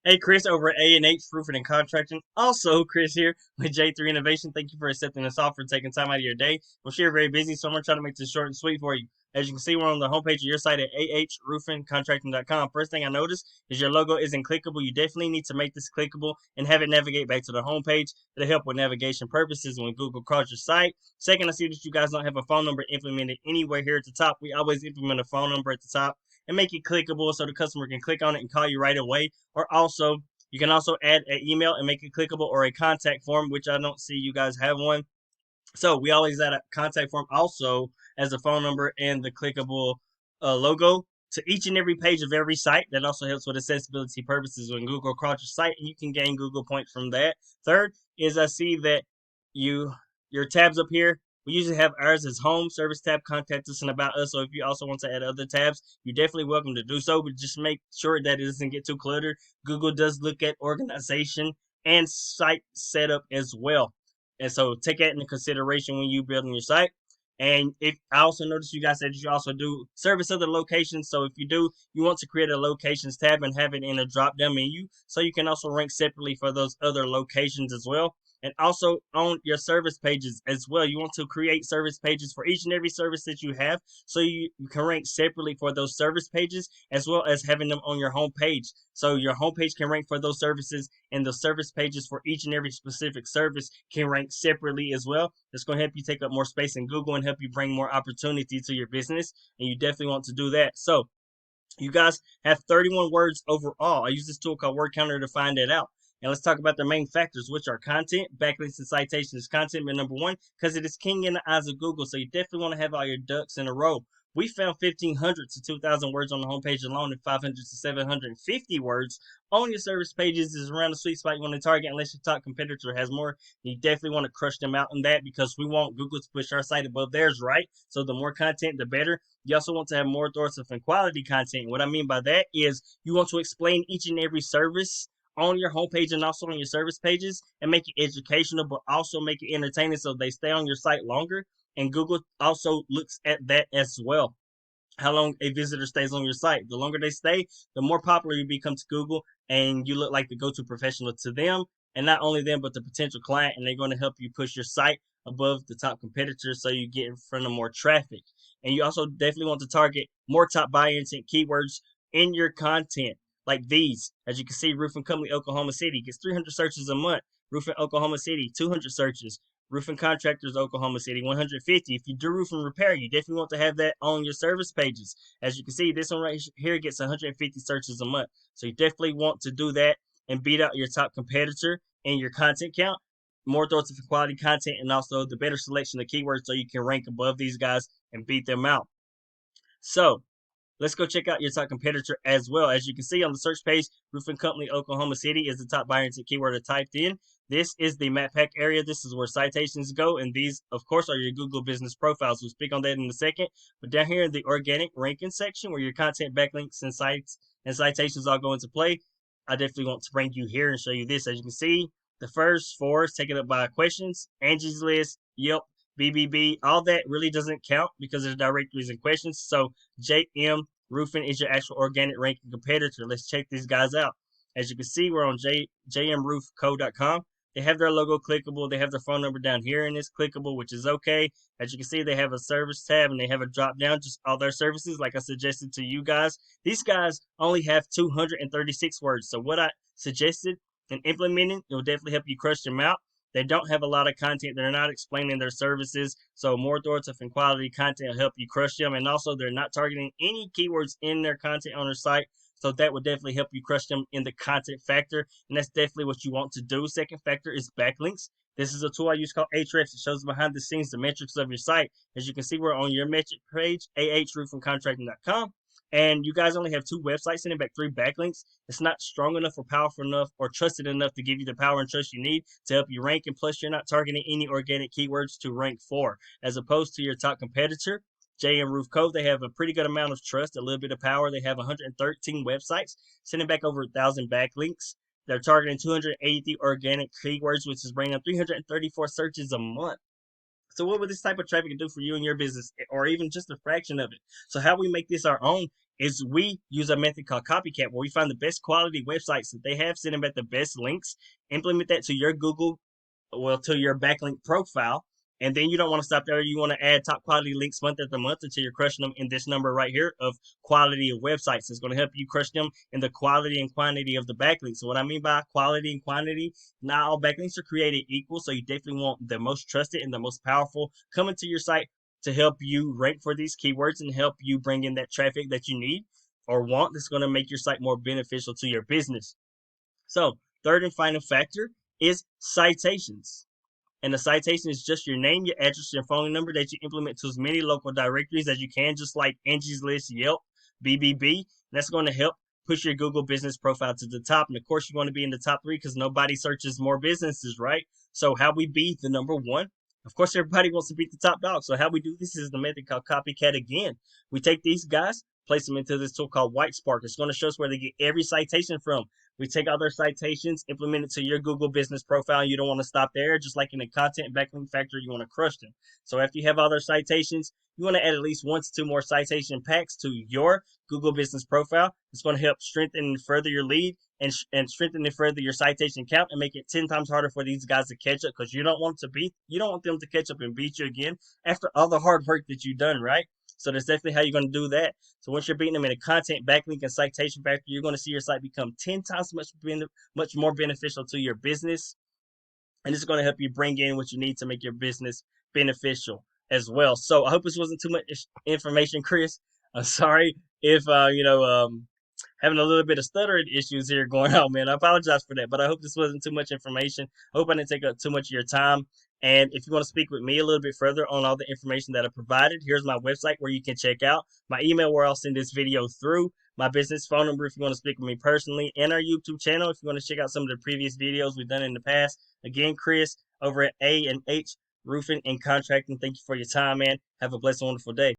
Hey, Chris over at A&H Roofing and Contracting. Also, Chris here with J3 Innovation. Thank you for accepting this offer and taking time out of your day. I'm sure you're very busy, so I'm going to try to make this short and sweet for you. As you can see, we're on the homepage of your site at ahroofincontracting.com. First thing I noticed is your logo isn't clickable. You definitely need to make this clickable and have it navigate back to the homepage. It'll help with navigation purposes when Google crawls your site. Second, I see that you guys don't have a phone number implemented anywhere here at the top. We always implement a phone number at the top and make it clickable so the customer can click on it and call you right away. Or also, you can also add an email and make it clickable or a contact form, which I don't see you guys have one. So we always add a contact form also as a phone number and the clickable logo to each and every page of every site. That also helps with accessibility purposes when Google crawls your site, and you can gain Google points from that. Third is I see that you your tabs up here. We usually have ours as home, service tab, contact us, and about us. So if you also want to add other tabs, you're definitely welcome to do so. But just make sure that it doesn't get too cluttered. Google does look at organization and site setup as well. And so take that into consideration when you building your site. And if I also noticed you guys said you also do service other locations. So if you do, you want to create a locations tab and have it in a drop down menu so you can also rank separately for those other locations as well. And also on your service pages as well. You want to create service pages for each and every service that you have so you can rank separately for those service pages as well as having them on your home page. So your homepage can rank for those services and the service pages for each and every specific service can rank separately as well. It's going to help you take up more space in Google and help you bring more opportunity to your business. And you definitely want to do that. So you guys have 31 words overall. I use this tool called Word Counter to find that out. And let's talk about the main factors, which are content, backlinks, and citations. Content being number one because it is king in the eyes of Google. So you definitely want to have all your ducks in a row. We found 1,500 to 2,000 words on the homepage alone, and 500 to 750 words on your service pages is around the sweet spot you want to target. Unless your top competitor has more, you definitely want to crush them out in that because we want Google to push our site above theirs, right? So the more content, the better. You also want to have more authoritative and quality content. What I mean by that is you want to explain each and every service on your homepage and also on your service pages and make it educational, but also make it entertaining so they stay on your site longer. And Google also looks at that as well. How long a visitor stays on your site. The longer they stay, the more popular you become to Google and you look like the go-to professional to them. And not only them, but the potential client. And they're going to help you push your site above the top competitors so you get in front of more traffic. And you also definitely want to target more top buy intent keywords in your content, like these. As you can see, Roofing Company Oklahoma City gets 300 searches a month. Roofing Oklahoma City, 200 searches. Roofing Contractors Oklahoma City, 150. If you do roof and repair, you definitely want to have that on your service pages. As you can see, this one right here gets 150 searches a month. So you definitely want to do that and beat out your top competitor in your content count. More authoritative quality content and also the better selection of keywords so you can rank above these guys and beat them out. So let's go check out your top competitor as well. As you can see on the search page, Roofing Company Oklahoma City is the top buyer intent keyword I typed in. This is the map pack area. This is where citations go. And these, of course, are your Google business profiles. We'll speak on that in a second. But down here in the organic ranking section where your content backlinks and sites and citations all go into play, I definitely want to bring you here and show you this. As you can see, the first four is taken up by questions, Angie's List, Yelp, BBB. All that really doesn't count because there's directories and questions. So JM Roofing is your actual organic ranking competitor. Let's check these guys out. As you can see, we're on jmroofco.com. They have their logo clickable. They have their phone number down here and it's clickable, which is okay. As you can see, they have a service tab and they have a drop down, just all their services, like I suggested to you guys. These guys only have 236 words. So what I suggested and implementing, it will definitely help you crush them out. They don't have a lot of content. They're not explaining their services. So more authoritative and quality content will help you crush them. And also they're not targeting any keywords in their content on their site. So that would definitely help you crush them in the content factor. And that's definitely what you want to do. Second factor is backlinks. This is a tool I use called Ahrefs. It shows behind the scenes the metrics of your site. As you can see, we're on your metric page, ahroofincontracting.com. And you guys only have two websites sending back 3 backlinks. It's not strong enough or powerful enough or trusted enough to give you the power and trust you need to help you rank. And plus, you're not targeting any organic keywords to rank for, as opposed to your top competitor, JM Roof Co. They have a pretty good amount of trust, a little bit of power. They have 113 websites, sending back over 1,000 backlinks. They're targeting 280 organic keywords, which is bringing up 334 searches a month. So what would this type of traffic do for you and your business, or even just a fraction of it? So how we make this our own is we use a method called copycat, where we find the best quality websites that they have, send them at the best links, implement that to your Google, well, to your backlink profile. And then you don't want to stop there. You want to add top quality links month after month until you're crushing them in this number right here of quality of websites. It's going to help you crush them in the quality and quantity of the backlinks. So what I mean by quality and quantity, not all backlinks are created equal. So you definitely want the most trusted and the most powerful coming to your site to help you rank for these keywords and help you bring in that traffic that you need or want, that's going to make your site more beneficial to your business. So third and final factor is citations. And the citation is just your name, your address, your phone number that you implement to as many local directories as you can, just like Angie's List, Yelp, BBB. That's going to help push your Google business profile to the top. And of course, you want to be in the top 3 because nobody searches more businesses, right? So how we be the number 1? Of course, everybody wants to beat the top dog. So how we do this is the method called copycat again. We take these guys, place them into this tool called Whitespark. It's going to show us where they get every citation from. We take all their citations, implement it to your Google business profile. You don't want to stop there. Just like in a content backlink factory, you want to crush them. So after you have all their citations, you want to add at least 1 to 2 more citation packs to your Google business profile. It's going to help strengthen and further your lead and strengthen and further your citation count and make it 10 times harder for these guys to catch up, because you don't want them to catch up and beat you again after all the hard work that you've done, right? So that's definitely how you're going to do that. So once you're beating them in a content backlink and citation factor, you're going to see your site become 10 times much more beneficial to your business. And it's going to help you bring in what you need to make your business beneficial as well. So I hope this wasn't too much information, Chris. I'm sorry if, having a little bit of stuttering issues here going on, man. I apologize for that, but I hope this wasn't too much information. I hope I didn't take up too much of your time. And if you want to speak with me a little bit further on all the information that I provided, here's my website where you can check out, my email where I'll send this video through, my business phone number if you want to speak with me personally, and our YouTube channel if you want to check out some of the previous videos we've done in the past. Again, Chris over at A&H Roofing and Contracting. Thank you for your time, man. Have a blessed, wonderful day.